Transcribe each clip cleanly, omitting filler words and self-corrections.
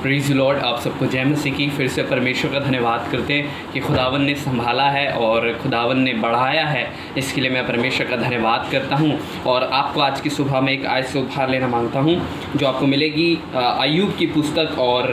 Praise Lord. आप सबको जय मसीह की। फिर से परमेश्वर का धन्यवाद करते हैं कि खुदावन ने संभाला है और खुदावन ने बढ़ाया है। इसके लिए मैं परमेश्वर का धन्यवाद करता हूं। और आपको आज की सुबह में एक आयत से उपहार लेना मांगता हूं जो आपको मिलेगी अय्यूब की पुस्तक और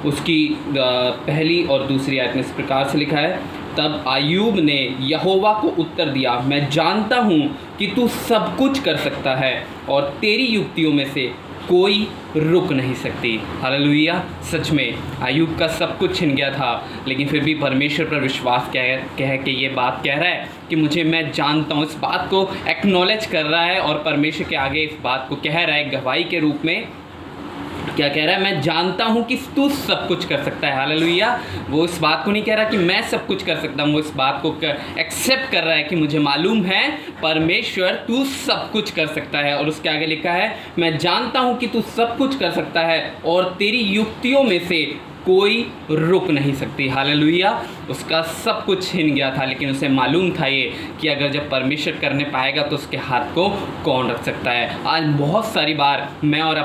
उसकी पहली और दूसरी आयत में इस प्रकार से लिखा है, तब अय्यूब ने यहोवा को उत्तर दिया, मैं जानता हूँ कि तू सब कुछ कर सकता है और तेरी युक्तियों में से कोई रुक नहीं सकती। हालेलुया। सच में अय्यूब का सब कुछ छिन गया था, लेकिन फिर भी परमेश्वर पर विश्वास कह के ये बात कह रहा है कि मैं जानता हूँ। इस बात को एक्नॉलेज कर रहा है और परमेश्वर के आगे इस बात को कह रहा है गवाही के रूप में। क्या कह रहा है? मैं जानता हूँ कि तू सब कुछ कर सकता है। हालेलुया। वो इस बात को नहीं कह रहा कि मैं सब कुछ कर सकता हूँ, वो इस बात को एक्सेप्ट कर रहा है कि मुझे मालूम है परमेश्वर तू सब कुछ कर सकता है। और उसके आगे लिखा है, मैं जानता हूँ कि तू सब कुछ कर सकता है और तेरी युक्तियों में से कोई रुक नहीं सकती। हालेलुया। उसका सब कुछ छिन गया था, लेकिन उसे मालूम था ये कि अगर जब परमेश्वर करने पाएगा तो उसके हाथ को कौन रख सकता है। आज बहुत सारी बार मैं और आप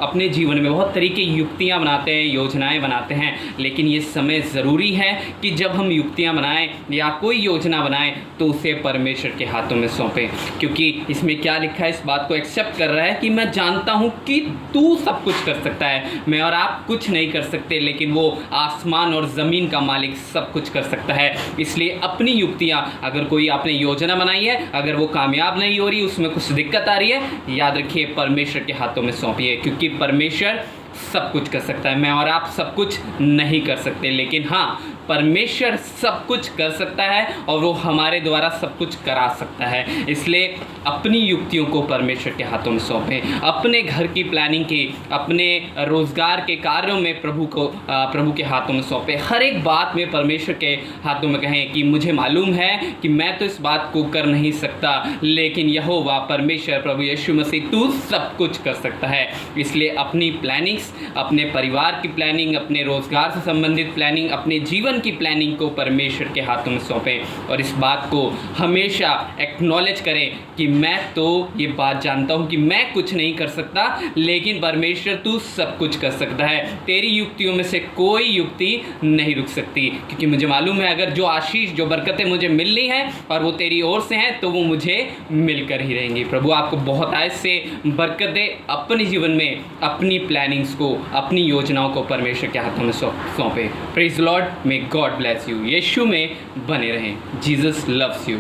अपने जीवन में बहुत तरीके की युक्तियाँ बनाते हैं, योजनाएं बनाते हैं, लेकिन ये समय ज़रूरी है कि जब हम युक्तियाँ बनाएं या कोई योजना बनाएं तो उसे परमेश्वर के हाथों में सौंपें। क्योंकि इसमें क्या लिखा है, इस बात को एक्सेप्ट कर रहा है कि मैं जानता हूँ कि तू सब कुछ कर सकता है। मैं और आप कुछ नहीं कर सकते, लेकिन वो आसमान और ज़मीन का मालिक सब कुछ कर सकता है। इसलिए अपनी युक्तियाँ, अगर कोई आपने योजना बनाई है, अगर वो कामयाब नहीं हो रही, उसमें कुछ दिक्कत आ रही है, याद रखिए परमेश्वर के हाथों में सौंपिए, क्योंकि परमेश्वर सब कुछ कर सकता है। मैं और आप सब कुछ नहीं कर सकते, लेकिन हाँ, परमेश्वर सब कुछ कर सकता है और वो हमारे द्वारा सब कुछ करा सकता है। इसलिए अपनी युक्तियों को परमेश्वर के हाथों में सौंपें। अपने घर की प्लानिंग की, अपने रोज़गार के कार्यों में प्रभु के हाथों में सौंपें। हर एक बात में परमेश्वर के हाथों में कहें कि मुझे मालूम है कि मैं तो इस बात को कर नहीं सकता, लेकिन यहोवा परमेश्वर प्रभु यीशु मसीह तू सब कुछ कर सकता है। इसलिए अपनी प्लानिंग्स, अपने परिवार की प्लानिंग, अपने रोज़गार से संबंधित प्लानिंग, अपने जीवन की प्लानिंग को परमेश्वर के हाथों में सौंपें और इस बात को हमेशा एक्नॉलेज करें कि मैं तो ये बात जानता हूँ कि मैं कुछ नहीं कर सकता, लेकिन परमेश्वर तू सब कुछ कर सकता है। तेरी युक्तियों में से कोई युक्ति नहीं रुक सकती, क्योंकि मुझे मालूम है अगर जो आशीष, जो बरकतें मुझे मिलनी हैं और वो तेरी ओर से हैं तो वो मुझे मिलकर ही रहेंगी। प्रभु आपको बहुत आयत से बरकत दे। अपने जीवन में अपनी प्लानिंग्स को, अपनी योजनाओं को परमेश्वर के हाथों में सौंपे। Praise Lord. May God bless you. यीशु में बने रहें। Jesus loves you.